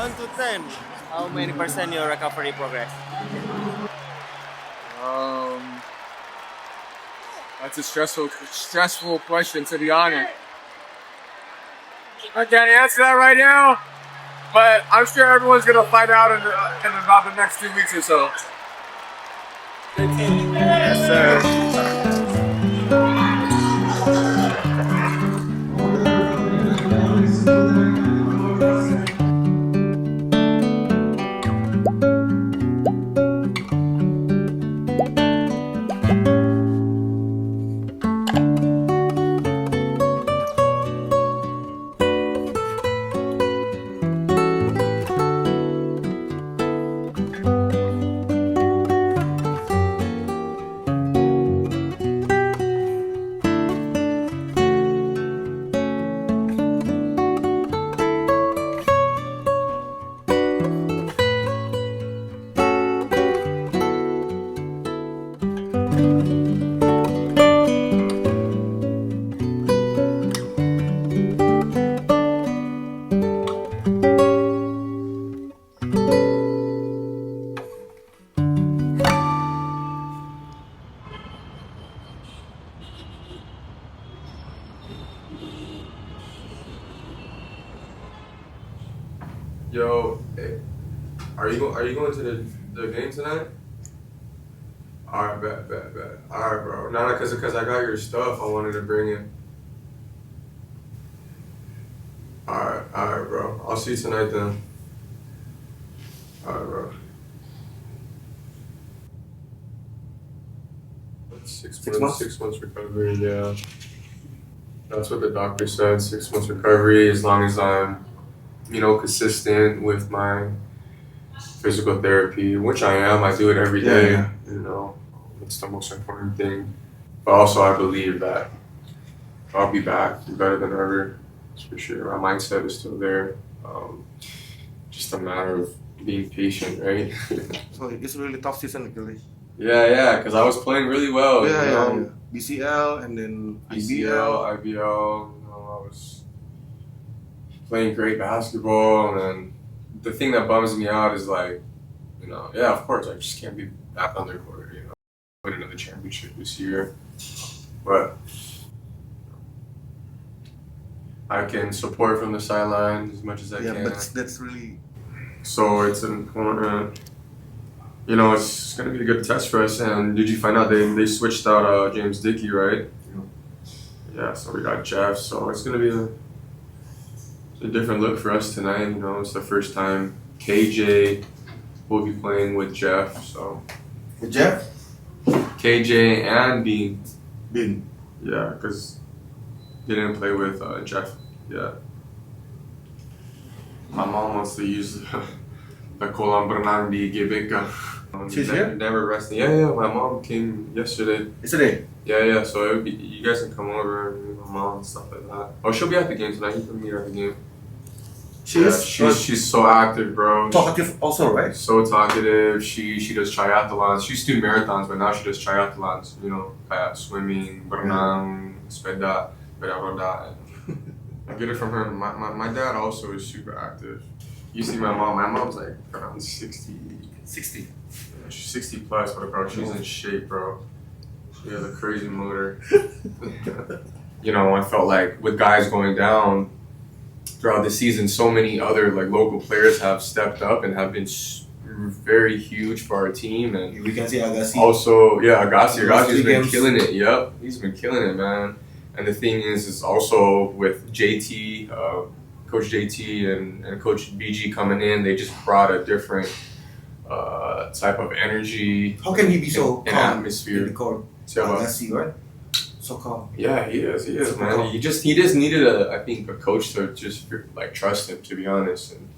1 to 10, how many percent your recovery progress? Um, that's a stressful question, to be honest. I can't answer that right now, but I'm sure everyone's gonna find out in about the next 2 weeks or so. Yes, sir. Yo, hey, are you going to the game tonight? Alright, bet. Alright, bro. Not because I got your stuff. I wanted to bring it. Alright, bro. I'll see you tonight then. Alright, bro. 6 months. 6 months recovery. Yeah, that's what the doctor said. 6 months recovery, as long as I'm, consistent with my physical therapy, which I am. I do it every day. Yeah. It's the most important thing. But also, I believe that I'll be back better than ever. That's for sure. My mindset is still there. Just a matter of being patient, right? So it's really tough season actually. Yeah, because I was playing really well. Yeah. BCL and then IBL, IBL. I was playing great basketball, and the thing that bums me out is like, of course, I just can't be back on the court, win another championship this year, but I can support from the sideline as much as I Yeah, can. but that's really. So it's important. It's gonna be a good test for us. And did you find out they switched out James Dickey, right? Yeah. So we got Jeff. So it's gonna be a different look for us tonight. It's the first time KJ will be playing with Jeff. So With Jeff? KJ and Bean. Bin. Yeah, because they didn't play with Jeff. Yeah. My mom wants to use the kolam renang di GBK. She's here? Never resting. Yeah. My mom came yesterday. Yesterday? Yeah. So you guys can come over and meet my mom and stuff like that. Oh, she'll be at the game tonight. You can meet her at the game. She's so active, bro. Talkative also, right? So talkative. She does triathlons. She used to do marathons, but now she does triathlons. Kayak swimming, berenang, sepeda roda. I get it from her. My dad also is super active. You see my mom. My mom's like around 60. 60. Yeah, she's 60 plus, but bro, she's in shape, bro. She has a crazy motor. I felt like with guys going down throughout the season, so many other local players have stepped up and have been very huge for our team. And We can see Agassi. also, Agassi. Last Agassi's three been games. killing it. Yep, he's been killing it, man. And the thing is also with JT, Coach JT and Coach BG coming in, they just brought a different type of energy. How can he be so and calm atmosphere. in the court? So, Agassi, right? So calm. yeah, he is, Super man. calm. He just needed a coach to just trust him, to be honest. And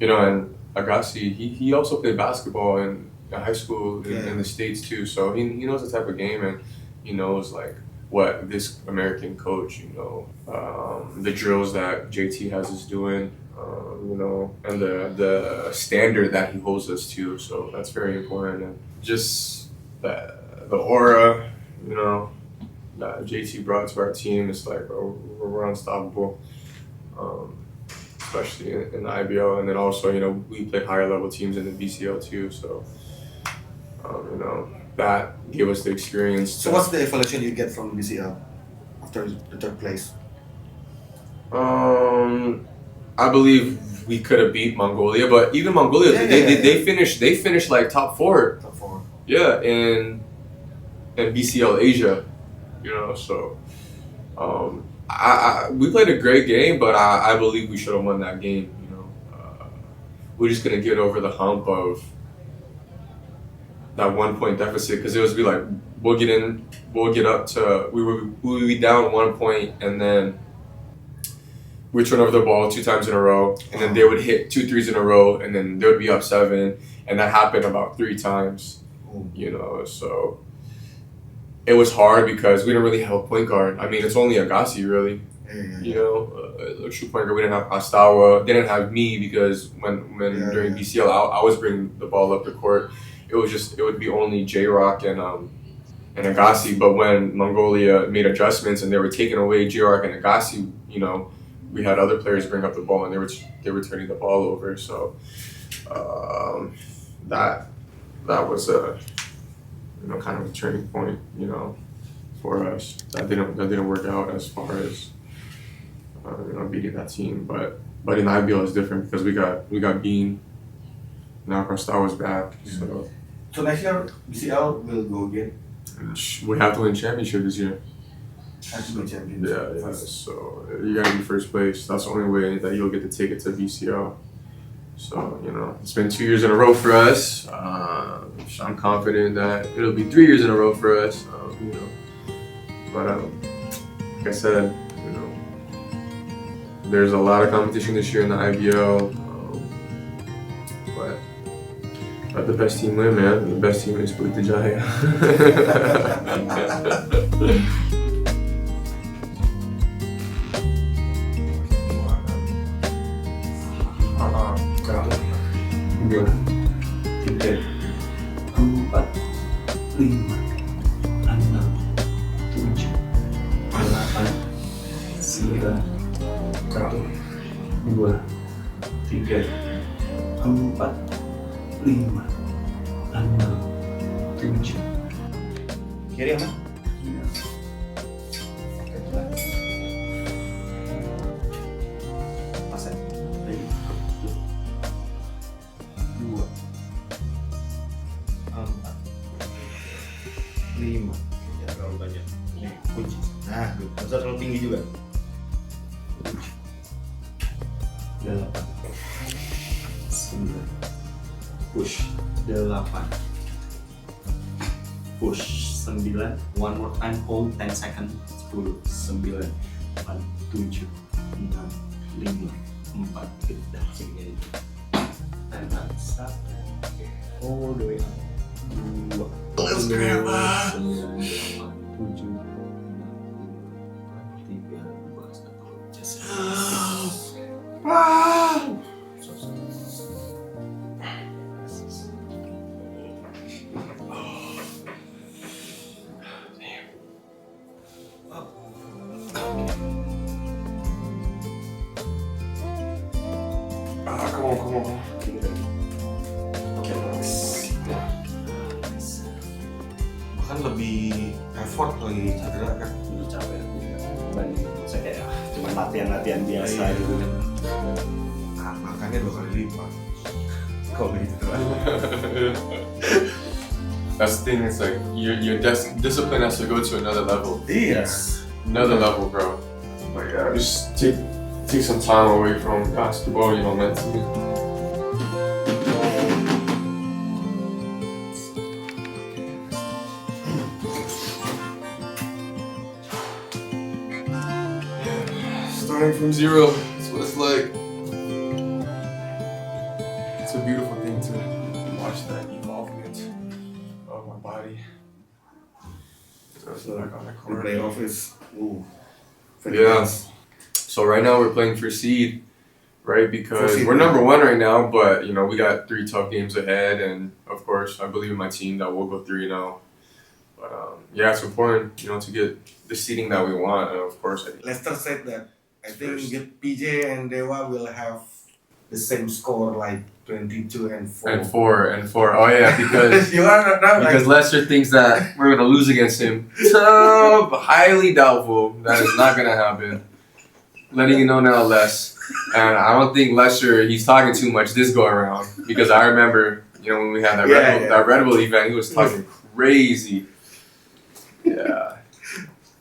and Agassi, he also played basketball in high school in the States too, so he knows the type of game, and he knows what this American coach, the drills that JT has us doing, and the standard that he holds us to. So that's very important, and just the aura, that JT brought to our team. It's we're unstoppable. especially in the IBL, and then also we played higher level teams in the BCL too. So that gave us the experience. So what's the evaluation you get from BCL after the third place? I believe we could have beat Mongolia, but even Mongolia, they finished like top four. Top four. Yeah, in BCL Asia, So we played a great game, but I believe we should have won that game. We're just gonna get over the hump of that 1 point deficit, because it was be like we'll get up to we would be down 1 point, and then we turn over the ball 2 times in a row, and then they would hit 2 threes in a row, and then they would be up 7, and that happened about 3 times. So it was hard because we didn't really have a point guard. I mean, it's only Agassi really. A true point guard. We didn't have Astawa. They didn't have me because when during BCL, I was bringing the ball up the court. It would be only J-Rock and Agassi. But when Mongolia made adjustments and they were taking away J-Rock and Agassi, we had other players bring up the ball, and they were turning the ball over. So that was a kind of a turning point, for us. That didn't work out as far as beating that team. But in IBL it's different because we got Bean. Now Costa was back. So next year BCL will go again. We have to win championship this year. Have to be champions. Yeah. So you gotta be first place. That's the only way that you'll get the ticket to BCL. So it's been 2 years in a row for us. I'm confident that it'll be 3 years in a row for us. But like I said, there's a lot of competition this year in the IBL. But let the best team win, man. The best team is Pelita Jaya. Dua, tiga, empat, lima, enam, tujuh, delapan, sembilan, satu, dua, tiga, empat, lima, enam, tujuh. Kiri apa? Pasang. Lagi. 2, 4, 5. Jangan terlalu banyak. Ini kunci. Nah, nggak usah terlalu tinggi juga. 8, 9, push 8, push 9, one more time, hold 10 seconds, 10, 9, 8, 7, 6, 5, 4, dah segini aja. Tahan, 1, all the way up, 2, 9, 8, 7, 3, 2, 1, just wow! Come on. Okay, nice. Bahkan lebih effort lagi cedera kan. Lebih capek dibanding saya kayak cuma latihan biasa gitu kan. Nah, makannya 2 kali lipat. Kalau begitu terus. That's the thing. It's like your discipline has to go to another level. Yes. Another level, bro. Like just take some time away from basketball, mentally. Starting from zero, that's what it's like. It's a beautiful thing to watch that evolvement of my body. So back on the The court. playoff is very Yeah. nice. So right now we're playing for seed, right? Because For seed, we're yeah. number 1 right now, but we got 3 tough games ahead, and of course I believe in my team that we'll go 3-0. But yeah, it's important, to get the seeding that we want, and of course Leicester said that I think PJ and Dewa will have the same score, like 22 and 4. And four. Oh yeah, because You are not because like, Leicester thinks that we're gonna lose against him. So highly doubtful. That is not gonna happen. Letting you know now, Les. And I don't think Leicester, he's talking too much this go around, because I remember, when we had that that Red Bull event, he was talking crazy. Yeah.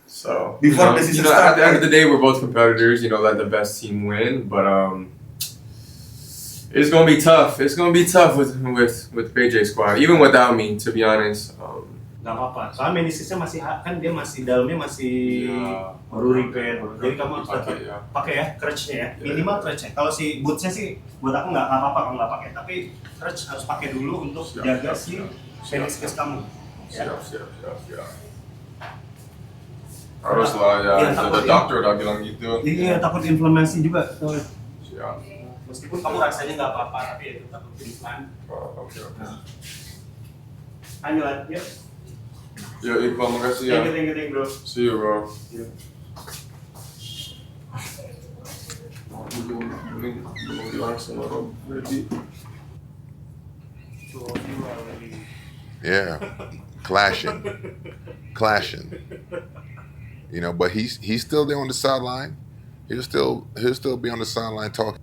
So Before the season at the end of the day, we're both competitors. Let the best team win, but it's gonna be tough. It's gonna be tough with PJ squad, even without me, to be honest. Gak apa-apa, soalnya medisisnya kan dia masih dalamnya masih baru repair, jadi kamu harus pakai ya crutch-nya ya, minimal crutch-nya. Kalau si boots-nya sih buat aku nggak apa-apa kalau nggak pakai, tapi crutch harus pakai dulu untuk jaga si meniscus kamu. Siap. Harus lah ya, the doctor udah bilang gitu. Iya, takut inflamasi juga. Siap. Meskipun kamu rasanya nggak apa-apa, tapi ya tetap pelan. Oke. Lanjut, yuk. Ya, Iqbal, makasih ya. Thank you, bro. See you, bro. Yeah, clashing. But he's still there on the sideline. He'll still be on the sideline talking.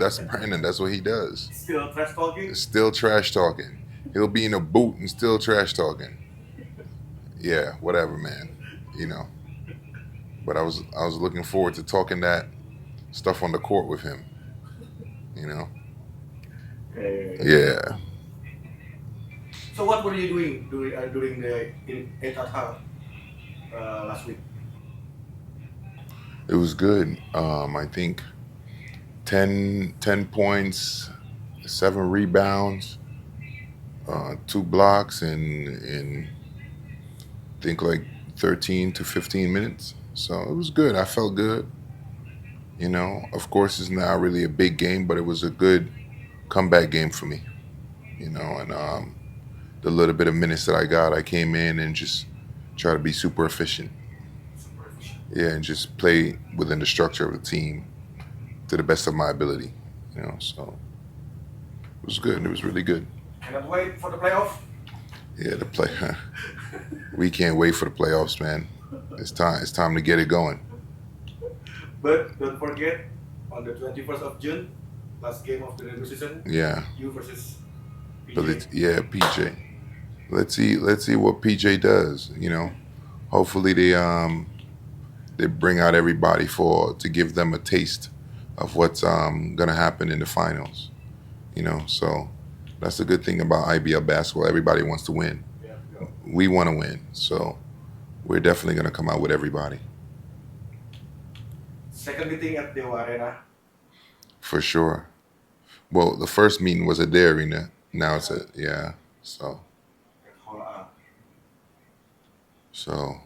That's Brandon. That's what he does. Still trash talking? Still trash talking. He'll be in a boot and still trash talking. Yeah, whatever, man. But I was looking forward to talking that stuff on the court with him. Yeah. so what were you doing during the in last week? It was good. I think 10 points, 7 rebounds, 2 blocks, and I think like 13 to 15 minutes. So it was good. I felt good. Of course, it's not really a big game, but it was a good comeback game for me. And the little bit of minutes that I got, I came in and just try to be super efficient. Yeah, and just play within the structure of the team to the best of my ability. So it was good. It was really good. Cannot wait for the playoff. Yeah, we can't wait for the playoffs, man. It's time to get it going. But don't forget, on the 21st of June, last game of the regular season. Yeah. You versus PJ. But PJ. Let's see what PJ does. Hopefully they bring out everybody to give them a taste of what's gonna happen in the finals. So that's the good thing about IBL basketball. Everybody wants to win. Yeah. We want to win, so we're definitely gonna come out with everybody. Second meeting at the Arena. For sure. Well, the first meeting was at the arena. Now it's so. At Hall A. So.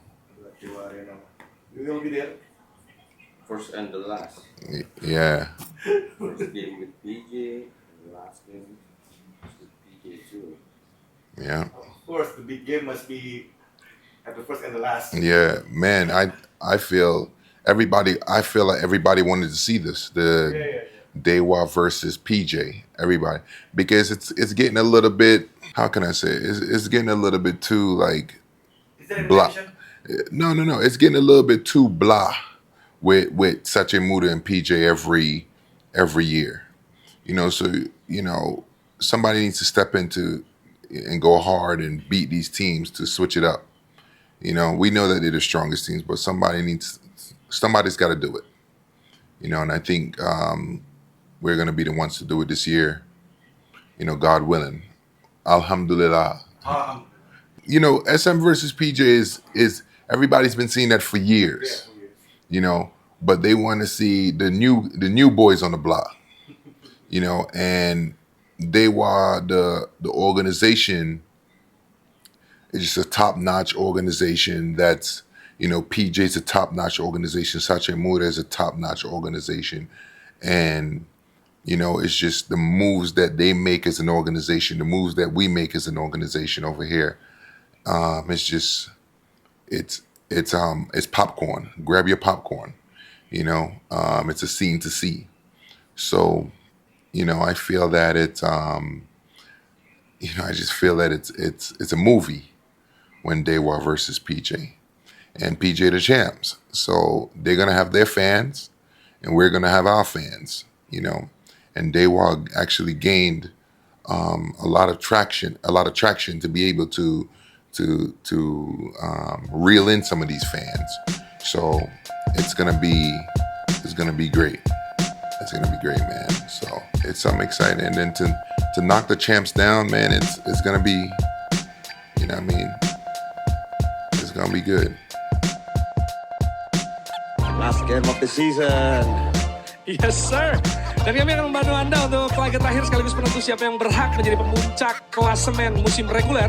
At the Arena. You will be there. First and the last. Yeah. First game with PJ, and the last game with PJ too. Yeah. Of course, the big game must be at the first and the last. Yeah, man. I feel like everybody wanted to see this. Dewa versus PJ. Everybody, because it's getting a little bit. How can I say it? It's getting a little bit too like blah. No. It's getting a little bit too blah with Sachemuda and PJ every year. So somebody needs to step into and go hard and beat these teams to switch it up. We know that they're the strongest teams, but somebody's got to do it. And I think we're going to be the ones to do it this year. God willing. Alhamdulillah. SM versus PJ is everybody's been seeing that for years. But they want to see the new boys on the block. And they were the organization is just a top-notch organization that's, PJ's a top-notch organization, Sachemuda is a top-notch organization. And, it's just the moves that they make as an organization, the moves that we make as an organization over here. It's it's popcorn. Grab your popcorn. You know, it's a scene to see. So, you know, I feel that I just feel that it's a movie when Dewa versus PJ, and PJ the champs. So they're gonna have their fans, and we're gonna have our fans. You know, and Dewa actually gained a lot of traction to be able to reel in some of these fans. So it's gonna be great. It's gonna be great, man. So it's something exciting, and then to knock the champs down, man, it's gonna be, you know what I mean? It's gonna be good. Last game of the season. Yes, sir. Dan kami akan membantu Anda untuk laga terakhir sekaligus penentu siapa yang berhak menjadi pemuncak klasemen musim reguler.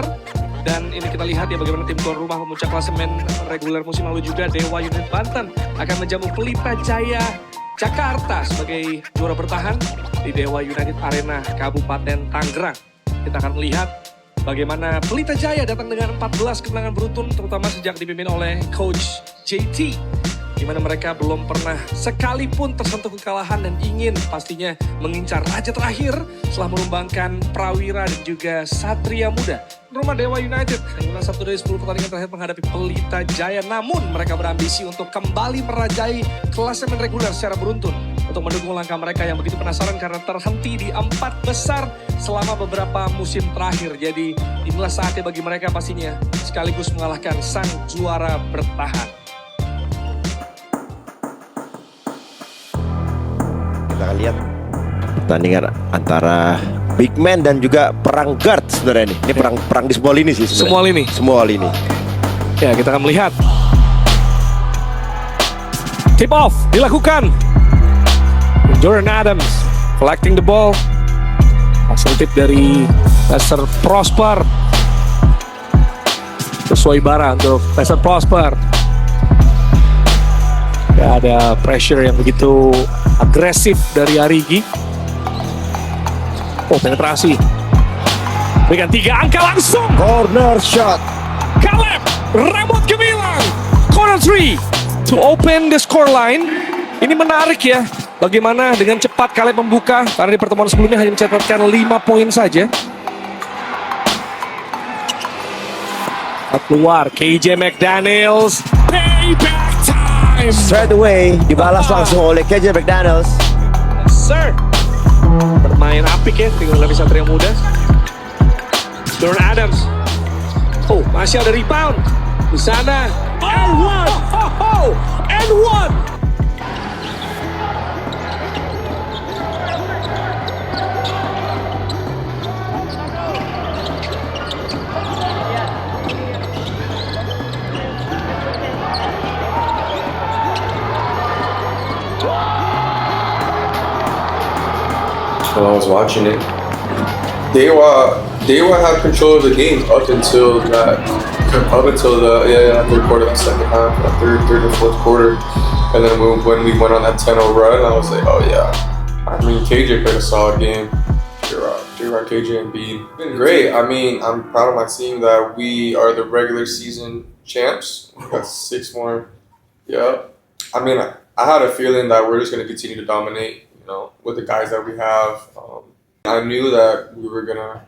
Dan ini kita lihat ya bagaimana tim tuan rumah pemuncak klasemen reguler musim lalu juga, Dewa United Banten, akan menjamu Pelita Jaya Jakarta sebagai juara bertahan di Dewa United Arena Kabupaten Tangerang. Kita akan melihat bagaimana Pelita Jaya datang dengan 14 kemenangan beruntun, terutama sejak dipimpin oleh Coach JT, di mana mereka belum pernah sekalipun tersentuh kekalahan dan ingin pastinya mengincar raja terakhir setelah menumbangkan Prawira dan juga Satria Muda. Rumah Dewa United hanya 1 dari 10 pertandingan terakhir menghadapi Pelita Jaya, namun mereka berambisi untuk kembali merajai klasemen reguler secara beruntun untuk mendukung langkah mereka yang begitu penasaran karena terhenti di 4 besar selama beberapa musim terakhir. Jadi inilah saatnya bagi mereka pastinya sekaligus mengalahkan sang juara bertahan. Kita akan lihat pertandingan antara big man dan juga perang guard sebenarnya ini. Ini perang di semua lini sih sebenarnya. Semua lini. Ya, kita akan melihat. Tip off dilakukan. Jordan Adams collecting the ball. Langsung tip dari Lester Prosper. Sesuai bara untuk Lester Prosper. Ya, ada pressure yang begitu agresif dari Arigi. Oh, penetrasi. Berikan 3 angka langsung. Corner shot. Caleb rambut gemilang. Corner 3 to open the scoreline. Ini menarik ya. Bagaimana dengan cepat Caleb membuka. Karena di pertemuan sebelumnya hanya mencatatkan 5 poin saja. Keluar KJ McDaniels. Payback time. Straight away dibalas langsung oleh KJ McDaniels. Sir. Bermain apik ya, tinggal dari Satria Muda. Jordan Adams. Oh, masih ada rebound di sana. And one. And one. While I was watching it, Dewa had control of the game up until the third quarter, the second half, the third and fourth quarter, and then when we went on that 10-0 run, I was like, oh yeah. I mean, KJ played a solid game. J-Rod, KJ, and B. Been great. I mean, I'm proud of my team that we are the regular season champs. We got 6 more. Yeah. I mean, I had a feeling that we're just going to continue to dominate. You know, with the guys that we have, I knew that we were gonna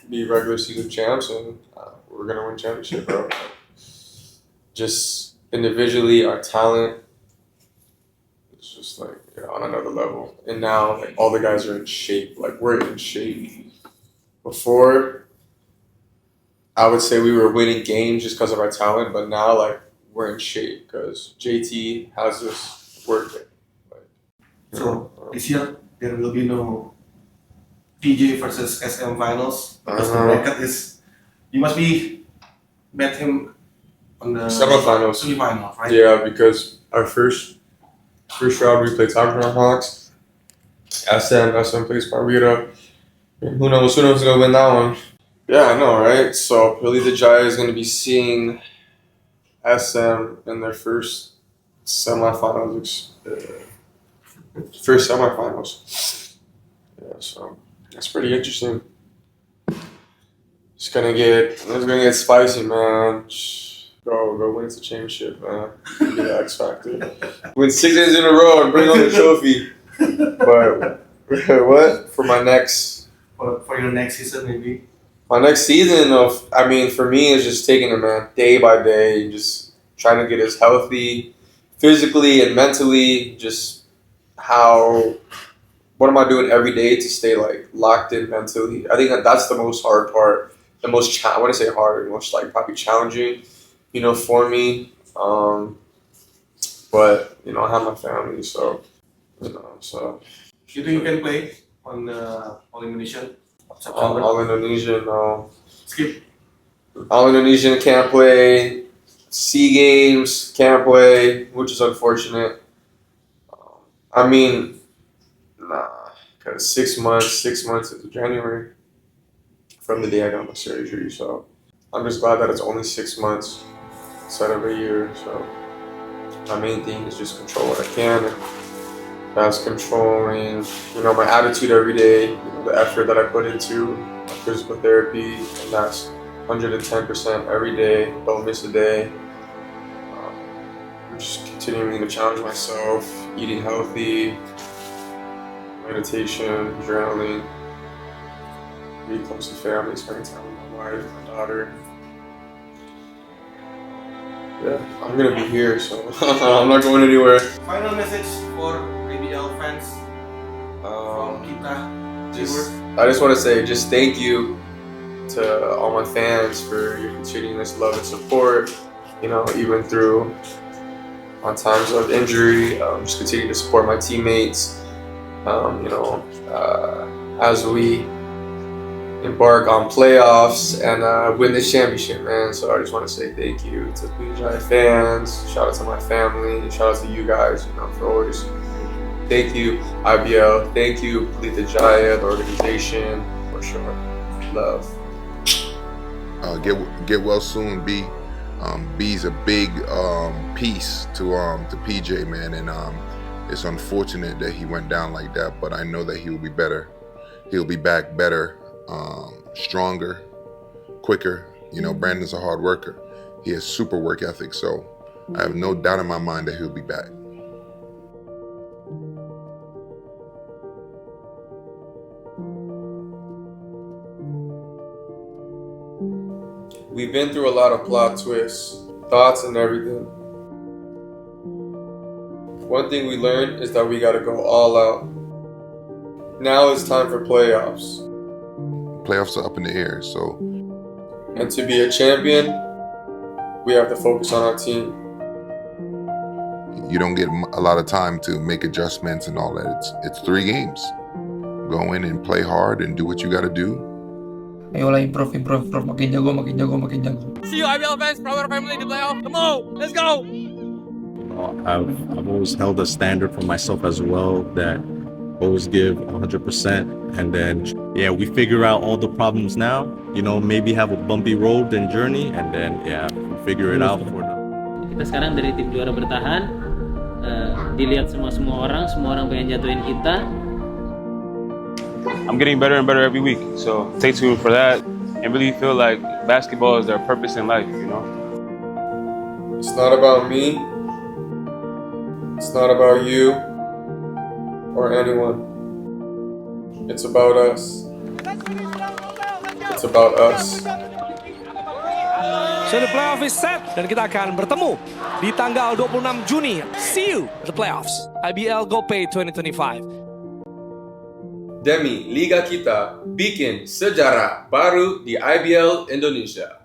be regular season champs and we were gonna win championship, bro. Just individually, our talent is just like on another level. And now, like all the guys are in shape. Like we're in shape. Before, I would say we were winning games just because of our talent, but now like we're in shape because JT has us working. So this year there will be no PJ versus SM finals because the record is you must be met him on the semifinals, right? Yeah, because our first round we played Tangerang Hawks, SM plays Prawira. Who knows gonna win that one? Yeah, I know, right? So Pelita Jaya is gonna be seeing SM in their first semifinals. Yeah, so that's pretty interesting. It's gonna get spicy, man. Go win the championship, man. Be the X Factor. Win 6 games in a row and bring home the trophy. But what for my next? For your next season, maybe. My next season for me is just taking it, man, day by day, just trying to get as healthy, physically and mentally. Just what am I doing every day to stay like locked in mentally? I think that's the most hard part. The most I want to say hard, most like probably challenging, for me. But I have my family, so. You think you can play on All Indonesian? All Indonesian, no. Skip. All Indonesian can't play. SEA Games can't play, which is unfortunate. Because 6 months into January from the day I got my surgery. So I'm just glad that it's only 6 months instead of a year. So my main thing is just control what I can. And that's controlling, my attitude every day, the effort that I put into my physical therapy, and that's 110% every day, don't miss a day. Just continuing to challenge myself, eating healthy, meditation, journaling, be close to family, spending time with my wife, my daughter. Yeah, I'm gonna be here, so I'm not going anywhere. Final message for IBL fans from kita. I just want to say thank you to all my fans for your continuous love and support. Even through on times of injury, just continue to support my teammates. As we embark on playoffs and win this championship, man. So I just want to say thank you to the Liga fans. Shout out to my family. Shout out to you guys, for always. Thank you, IBL. Thank you, Liga, the organization, for sure. Love. Get well soon, B. B's a big piece to PJ, man, and it's unfortunate that he went down like that, but I know that he will be better. He'll be back better, stronger, quicker. Brandon's a hard worker. He has super work ethic, so I have no doubt in my mind that he'll be back. We've been through a lot of plot twists, thoughts and everything. One thing we learned is that we gotta go all out. Now it's time for playoffs. Playoffs are up in the air, so. And to be a champion, we have to focus on our team. You don't get a lot of time to make adjustments and all that. It's 3 games. Go in and play hard and do what you gotta do. Ayolah improve, makin jago. See you IBL fans, from our family in the playoff. Come on, let's go. I've always held a standard for myself as well that always give 100%, and then we figure out all the problems now. Maybe have a bumpy road and journey, and then we figure it out for them. Kita sekarang dari tim juara bertahan, dilihat semua orang pengen jatuhin kita. I'm getting better and better every week, so stay tuned for that and really feel like basketball is their purpose in life, It's not about me, it's not about you or anyone. It's about us. It's about us. So the playoff is set dan kita akan bertemu di tanggal 26 Juni. See you at the playoffs. IBL GoPay 2025. Demi Liga kita bikin sejarah baru di IBL Indonesia.